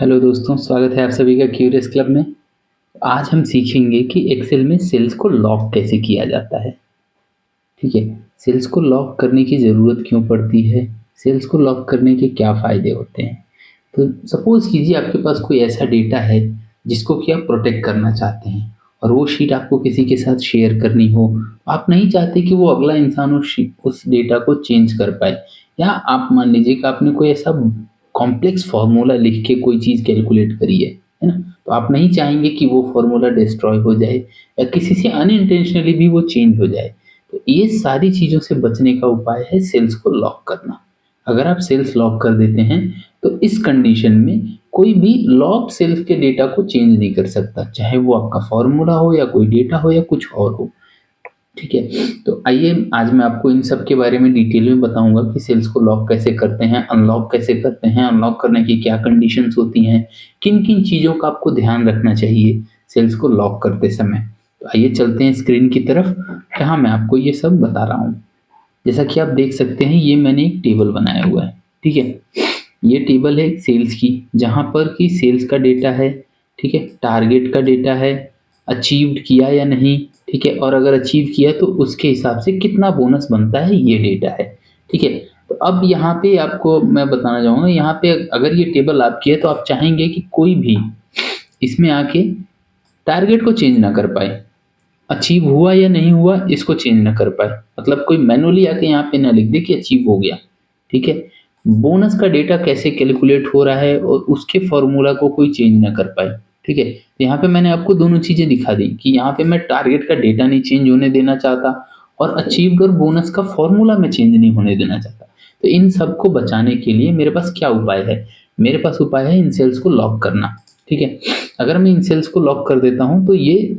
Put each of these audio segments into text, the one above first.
Hello दोस्तों, स्वागत है आप सभी का क्यूरियस क्लब में। आज हम सीखेंगे कि एक्सेल में सेल्स को लॉक कैसे किया जाता है। ठीक है, सेल्स को लॉक करने की ज़रूरत क्यों पड़ती है, सेल्स को लॉक करने के क्या फ़ायदे होते हैं। तो सपोज़ कीजिए आपके पास कोई ऐसा डेटा है जिसको कि आप प्रोटेक्ट करना चाहते हैं और वो शीट आपको किसी के साथ शेयर करनी हो। आप नहीं चाहते कि वो अगला इंसान उस डेटा को चेंज कर पाए, या आप मान लीजिए कि आपने कोई ऐसा कॉम्प्लेक्स फार्मूला लिख के कोई चीज़ कैलकुलेट करी है ना? तो आप नहीं चाहेंगे कि वो फार्मूला डिस्ट्रॉय हो जाए या किसी से अनइंटेंशनली भी वो चेंज हो जाए। तो ये सारी चीज़ों से बचने का उपाय है सेल्स को लॉक करना। अगर आप सेल्स लॉक कर देते हैं तो इस कंडीशन में कोई भी लॉक सेल्स के डेटा को चेंज नहीं कर सकता, चाहे वो आपका फॉर्मूला हो या कोई डेटा हो या कुछ और हो। ठीक है, तो आइए आज मैं आपको इन सब के बारे में डिटेल में बताऊंगा कि सेल्स को लॉक कैसे करते हैं, अनलॉक कैसे करते हैं, अनलॉक करने की क्या कंडीशंस होती हैं, किन किन चीज़ों का आपको ध्यान रखना चाहिए सेल्स को लॉक करते समय। तो आइए चलते हैं स्क्रीन की तरफ, जहाँ मैं आपको ये सब बता रहा हूँ। जैसा कि आप देख सकते हैं, ये मैंने एक टेबल बनाया हुआ है। ठीक है, ये टेबल है सेल्स की, जहाँ पर कि सेल्स का डेटा है। ठीक है, टारगेट का डेटा है, अचीव्ड किया या नहीं। ठीक है, और अगर अचीव किया तो उसके हिसाब से कितना बोनस बनता है, ये डेटा है। ठीक है, तो अब यहाँ पे आपको मैं बताना चाहूँगा, यहाँ पे अगर ये टेबल आपकी है तो आप चाहेंगे कि कोई भी इसमें आके टारगेट को चेंज ना कर पाए, अचीव हुआ या नहीं हुआ इसको चेंज ना कर पाए। मतलब कोई मैनुअली आके यहाँ पे ना लिख दे कि अचीव हो गया। ठीक है, बोनस का डेटा कैसे कैलकुलेट हो रहा है और उसके फॉर्मूला को कोई चेंज ना कर पाए। ठीक है, तो यहाँ पे मैंने आपको दोनों चीजें दिखा दी कि यहाँ पे मैं टारगेट का डेटा नहीं चेंज होने देना चाहता और अचीव और बोनस का फॉर्मूला में चेंज नहीं होने देना चाहता। तो इन सबको बचाने के लिए मेरे पास क्या उपाय है, मेरे पास उपाय है इन सेल्स को लॉक करना। ठीक है, अगर मैं इन सेल्स को लॉक कर देता हूं तो ये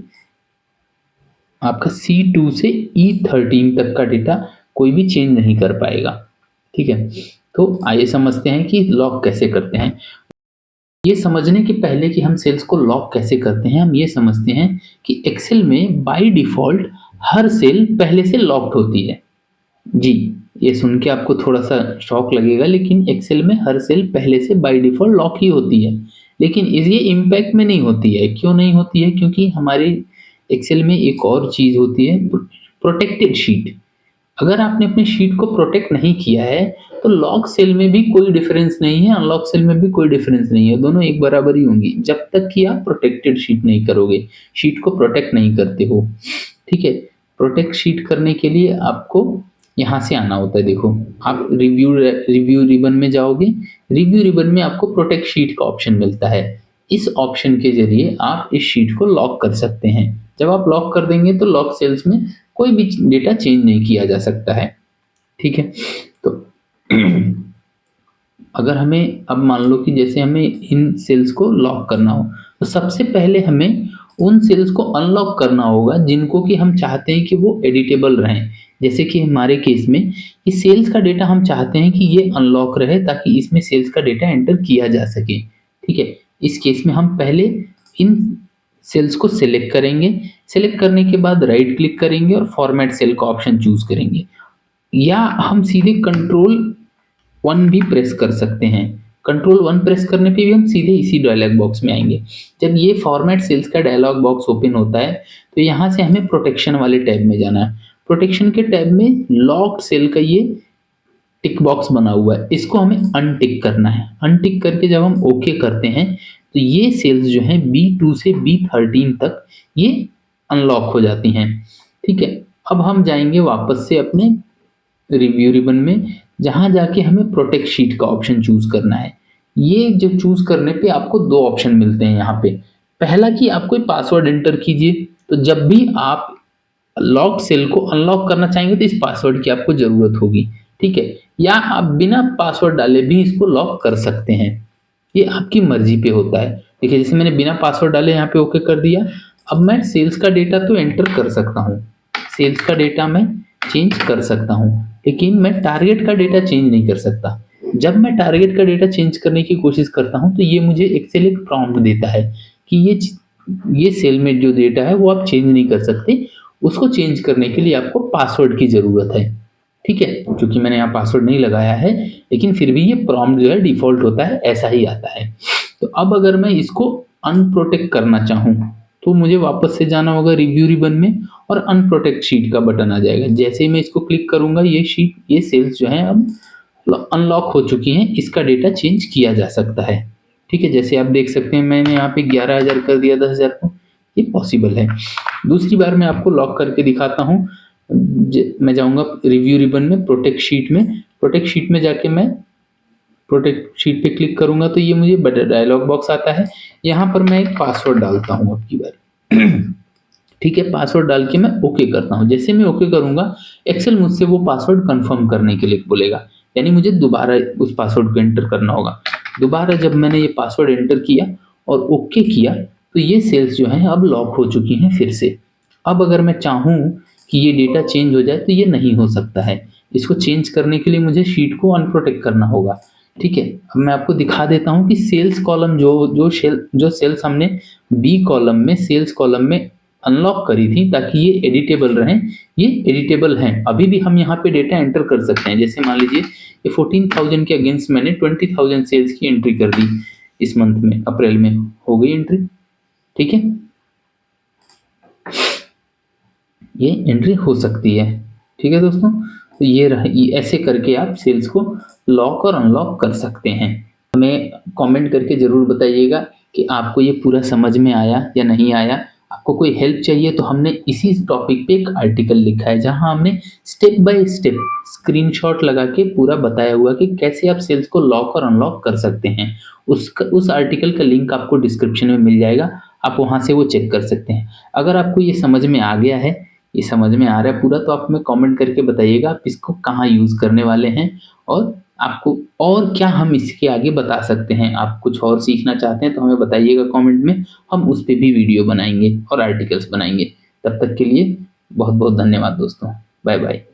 आपका C2 से E13 तक का डेटा कोई भी चेंज नहीं कर पाएगा। ठीक है, तो आइए समझते हैं कि लॉक कैसे करते हैं। ये समझने के पहले कि हम सेल्स को लॉक कैसे करते हैं, हम ये समझते हैं कि एक्सेल में बाय डिफ़ॉल्ट हर सेल पहले से लॉक्ड होती है। जी, ये सुन के आपको थोड़ा-सा शॉक लगेगा, लेकिन एक्सेल में हर सेल पहले से बाय डिफ़ॉल्ट लॉक ही होती है। लेकिन ये इम्पैक्ट में नहीं होती है। क्यों नहीं होती है? क्योंकि हमारे एक्सेल में एक और चीज़ होती है, प्रोटेक्टेड शीट। अगर आपने अपनी शीट को प्रोटेक्ट नहीं किया है तो लॉक सेल में भी कोई डिफरेंस नहीं है, अनलॉक सेल में भी कोई डिफरेंस नहीं है, दोनों एक बराबर ही होंगी जब तक कि आप प्रोटेक्टेड शीट नहीं करोगे, शीट को प्रोटेक्ट नहीं करते हो। ठीक है, प्रोटेक्ट शीट करने के लिए आपको यहाँ से आना होता है। देखो, आप रिव्यू रिबन में जाओगे, रिव्यू रिबन में आपको प्रोटेक्ट शीट का ऑप्शन मिलता है। इस ऑप्शन के जरिए आप इस शीट को लॉक कर सकते हैं। जब आप लॉक कर देंगे तो लॉक सेल्स में कोई भी डेटा चेंज नहीं किया जा सकता है। ठीक है, तो अगर हमें अब मान लो कि जैसे हमें इन सेल्स को लॉक करना हो तो सबसे पहले हमें उन सेल्स को अनलॉक करना होगा जिनको कि हम चाहते हैं कि वो एडिटेबल रहें। जैसे कि हमारे केस में ये सेल्स का डेटा हम चाहते हैं कि ये अनलॉक रहे ताकि इसमें सेल्स का डेटा एंटर किया जा सके। ठीक है, इस केस में हम पहले इन सेल्स को सिलेक्ट करेंगे, सिलेक्ट करने के बाद राइट क्लिक करेंगे और फॉर्मेट सेल का ऑप्शन चूज करेंगे, या हम सीधे कंट्रोल 1 भी प्रेस कर सकते हैं। कंट्रोल 1 प्रेस करने पे भी हम सीधे इसी डायलॉग बॉक्स में आएंगे। जब ये फॉर्मेट सेल्स का डायलॉग बॉक्स ओपन होता है तो यहाँ से हमें प्रोटेक्शन वाले टैब में जाना है। प्रोटेक्शन के टैब में लॉक्ड सेल का ये टिक बॉक्स बना हुआ है, इसको हमें अनटिक करना है। अनटिक करके जब हम ओके करते हैं तो ये सेल्स जो हैं B2 से B13 तक ये अनलॉक हो जाती हैं। ठीक है, अब हम जाएंगे वापस से अपने रिव्यू रिबन में, जहाँ जाके हमें प्रोटेक्ट शीट का ऑप्शन चूज करना है। ये जो चूज करने पे आपको दो ऑप्शन मिलते हैं यहाँ पे। पहला कि आप कोई पासवर्ड एंटर कीजिए, तो जब भी आप लॉक सेल को अनलॉक करना चाहेंगे तो इस पासवर्ड की आपको जरूरत होगी। ठीक है, या आप बिना पासवर्ड डाले भी इसको लॉक कर सकते हैं, ये आपकी मर्जी पे होता है। देखिए, जैसे मैंने बिना पासवर्ड डाले यहाँ पे ओके कर दिया। अब मैं सेल्स का डेटा तो एंटर कर सकता हूँ, सेल्स का डेटा मैं चेंज कर सकता हूँ, लेकिन मैं टारगेट का डेटा चेंज नहीं कर सकता। जब मैं टारगेट का डेटा चेंज करने की कोशिश करता हूँ तो ये मुझे एक्सेल एक प्रॉम्प्ट देता है कि ये सेल में जो डेटा है वो आप चेंज नहीं कर सकते, उसको चेंज करने के लिए आपको पासवर्ड की ज़रूरत है। ठीक है, क्योंकि मैंने यहाँ पासवर्ड नहीं लगाया है, लेकिन फिर भी ये प्रॉम्प्ट जो है डिफ़ॉल्ट होता है, ऐसा ही आता है। तो अब अगर मैं इसको अनप्रोटेक्ट करना चाहूँ तो मुझे वापस से जाना होगा रिव्यू रिबन में और अनप्रोटेक्ट शीट का बटन आ जाएगा। जैसे ही मैं इसको क्लिक करूंगा ये सेल्स जो है अब अनलॉक हो चुकी हैं, इसका डेटा चेंज किया जा सकता है। ठीक है, जैसे आप देख सकते हैं मैंने यहाँ पे 11,000 कर दिया 10,000 को, ये पॉसिबल है। दूसरी बार मैं आपको लॉक करके दिखाता हूँ। मैं जाऊँगा रिव्यू रिबन में, प्रोटेक्ट शीट में जाके मैं प्रोटेक्ट शीट पे क्लिक करूँगा तो ये मुझे डायलॉग बॉक्स आता है। यहाँ पर मैं एक पासवर्ड डालता हूँ अब की बार। ठीक है, पासवर्ड डाल के मैं ओके करता हूँ। जैसे मैं ओके करूँगा एक्सेल मुझसे वो पासवर्ड कंफर्म करने के लिए बोलेगा, यानी मुझे दोबारा उस पासवर्ड को एंटर करना होगा। दोबारा जब मैंने ये पासवर्ड एंटर किया और ओके किया तो ये सेल्स जो हैं अब लॉक हो चुकी हैं फिर से। अब अगर मैं चाहूँ कि ये डेटा चेंज हो जाए तो ये नहीं हो सकता है। इसको चेंज करने के लिए मुझे शीट को अनप्रोटेक्ट करना होगा। ठीक है, अब मैं आपको दिखा देता हूँ कि सेल्स कॉलम जो सेल्स हमने बी कॉलम में सेल्स कॉलम में अनलॉक करी थी ताकि ये एडिटेबल रहें, ये एडिटेबल हैं। अभी भी हम यहाँ पे डेटा एंटर कर सकते हैं। जैसे मान लीजिए ये 14,000 के अगेंस्ट मैंने 20,000 सेल्स की एंट्री कर दी इस मंथ में, अप्रैल में हो गई एंट्री। ठीक है, ये एंट्री हो सकती है। ठीक है दोस्तों, तो ये ऐसे करके आप सेल्स को लॉक और अनलॉक कर सकते हैं। हमें कमेंट करके ज़रूर बताइएगा कि आपको ये पूरा समझ में आया या नहीं आया। आपको कोई हेल्प चाहिए तो हमने इसी टॉपिक पे एक आर्टिकल लिखा है जहां हमने स्टेप बाय स्टेप स्क्रीनशॉट लगा के पूरा बताया हुआ कि कैसे आप सेल्स को लॉक और अनलॉक कर सकते हैं। उस आर्टिकल का लिंक आपको डिस्क्रिप्शन में मिल जाएगा, आप वहां से वो चेक कर सकते हैं। अगर आपको ये समझ में आ गया है, ये समझ में आ रहा है पूरा, तो आप हमें कमेंट करके बताइएगा आप इसको कहाँ यूज़ करने वाले हैं और आपको और क्या हम इसके आगे बता सकते हैं। आप कुछ और सीखना चाहते हैं तो हमें बताइएगा कमेंट में, हम उस पर भी वीडियो बनाएंगे और आर्टिकल्स बनाएंगे। तब तक के लिए बहुत बहुत धन्यवाद दोस्तों, बाय बाय।